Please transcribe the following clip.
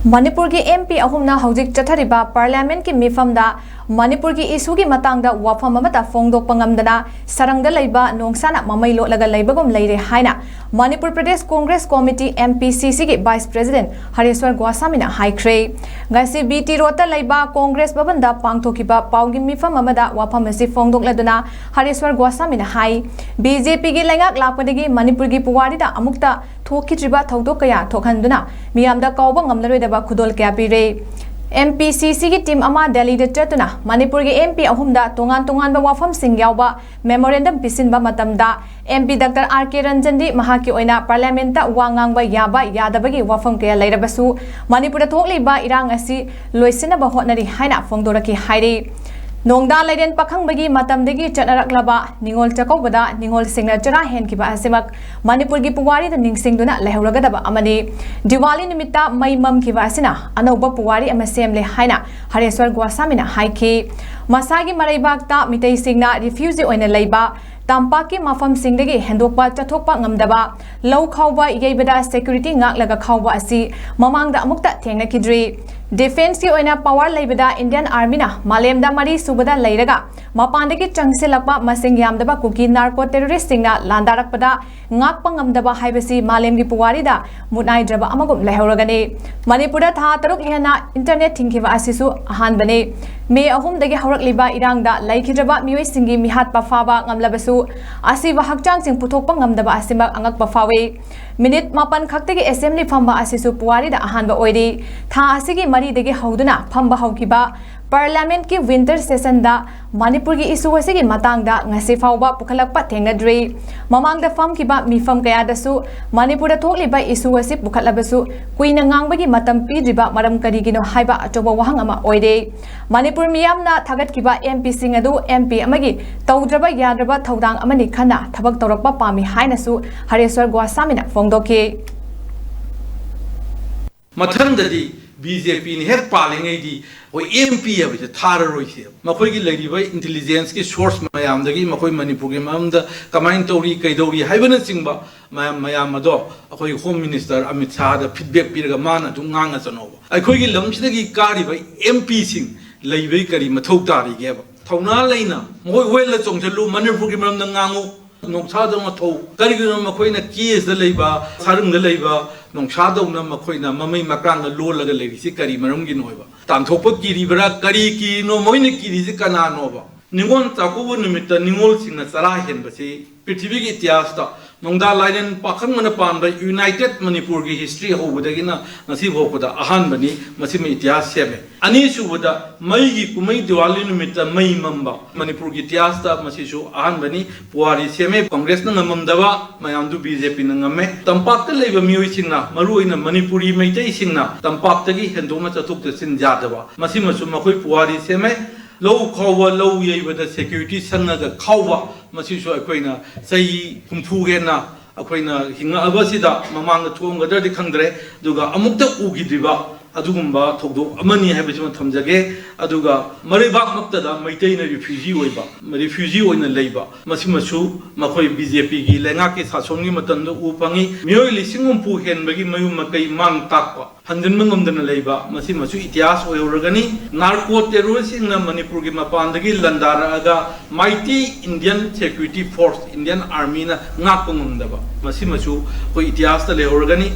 Manipur ki MP Ahumna hauzik chathariba Parliamentki Meephamda Manipur ki issue ki matangda wafam amata phongdokpa ngangdana sarangda leiba nongsana mamai lotlaga leibagum leire haina Manipur Pradesh Congress Committee MPCC ki Vice President HARESWAR GOSWAMI haikre ngasi BT rota leiba Congress babanda pangthokiba paugi mifam amada wafam asi phongdokladuna HARESWAR GOSWAMI hai BJP gi lengak lakpadagi Manipur gi puwari da amukta thokitriba thodok kaya thokhanduna miyamda kauba ngamlaroi Kudol Kapire MPCC ki team ama Delhi de chatuna Manipur ki MP Ahumda tongan ba wafam singyawba memorandum pisinba matamda MP Dr. R.K. Ranjandi mahaki OINA Parliamenta Waa Ngangba yaba yadabagi wafam kaya leirabasu Manipur da thokliba irang asi loisinaba hotnari haina phongdoraki hairi Nongda Laiden Pakang bagi matam degi chanarak laba ningol chakau bada ningol singna chara hen kiba asimak Manipur gi puwari da ningsing duna lehuragadaba amani Diwali nimita mai mam kiba asina anauba puwari ama semle haina HARESWAR GOSWAMI haiki masagi maraibakta mitei singna refugee oina leiba Tampaki mafam singdagi hendokpa chathokpa ngamdaba low khawba yeibada security ngak khawba asi mamangda amukta thengna kidri Defense ki oina power leibada Indian Army na malemda mari subada leiraga mapandagi changsilakpa masing yamdaba kuki narco terrorist singna landarakpada ngakpa ngamdaba haibasi malemgi puwari da munai draba amagum lehoragani Manipura tha taruk hena internet thingkiba asisu ahanbane May ahum dagi haurakliba irangda laikhidraba mioi singi mihat pafaba ngamlabasu asi wahakchang sing puthokpa ngamdaba asimak angakpa fawe minute mapan khaktagi assembly phamba asisu puwari da ahanba oiri tha asigi mari dagi hauduna phamba haukiba Parliament ki winter session da Manipur ki issue asigi matangda ngasi fawba pukhalakpa thengnadri mamangda fam kiba mifam kaya dasu Manipur da thokliba issue asi pukhalabasu kuina ngangbagi matam pidriba maram karigino haiba atoba wahang ama oide Manipur miyamna thagat kiba MP singadu MP amagi tawdraba yadraba thaudang amani khana thabak tawrakpa pami hainasu HARESWAR GOSWAMI phongdokhe mathangdadi BJP ni her palingai di oi MP ya bita thara roise makoi gi leriba intelligence ki source mayam dagi makoi Manipur gi mamda kamain tori kaidori haibana singba mayam ado akoi home minister Amit Shah da feedback piraga mana du nganga chanoba akoi gi lamsidagi kari bai MP sing leibai kari mathau tari ge ba thauna leina moi wela chongchalu Manipur gi mamda ngangu nongchada mathau kari gi makoi na case da leiba sarung da leiba nongchada na makoi na mamai makang lo laga leisi kari marum gi noiba tanthokpa kiribara kari ki no moine kirisi kana noba ningon takubu nimita ningol singna sara hen basi prithvi gi ityas ta nongda lainen pakhang mana pamba United Manipur gi history hobudagina nasi bhokuda ahan bani masime ityas seme ani subuda mai gi kumai Diwali nimita mai mamba Manipur gi ityas ta masisu ahan bani puari seme Congress na ngamamdawa mayamdu BJP na ngame tampak ta leiba mioi singna maruina Manipuri maitai singna tampak ta gi hendoma chathuk ta sin jadaba masimasu makoi puari seme low khawwa low yeibada security sannaga khawwa masisu akoina sai humpu gena akoina hinga abasida mamanga thonga dadi khangdre duga amukta ugidriba adugumba thogdo amani haibachima thamjage aduga maribak maktada maitaina refugee oina leiba masimasu makoi BJP gi lenga ke sasongi matanda upangi mioi lisingum pu henbagi mayum makai mang takpa hanjin mangomdana leiba masimasu ityas oyoragani narco terrorist na Manipur gi mapandagi landara aga mighty Indian security force Indian army na ngapangumdaba masimasu ko ityas ta leoragani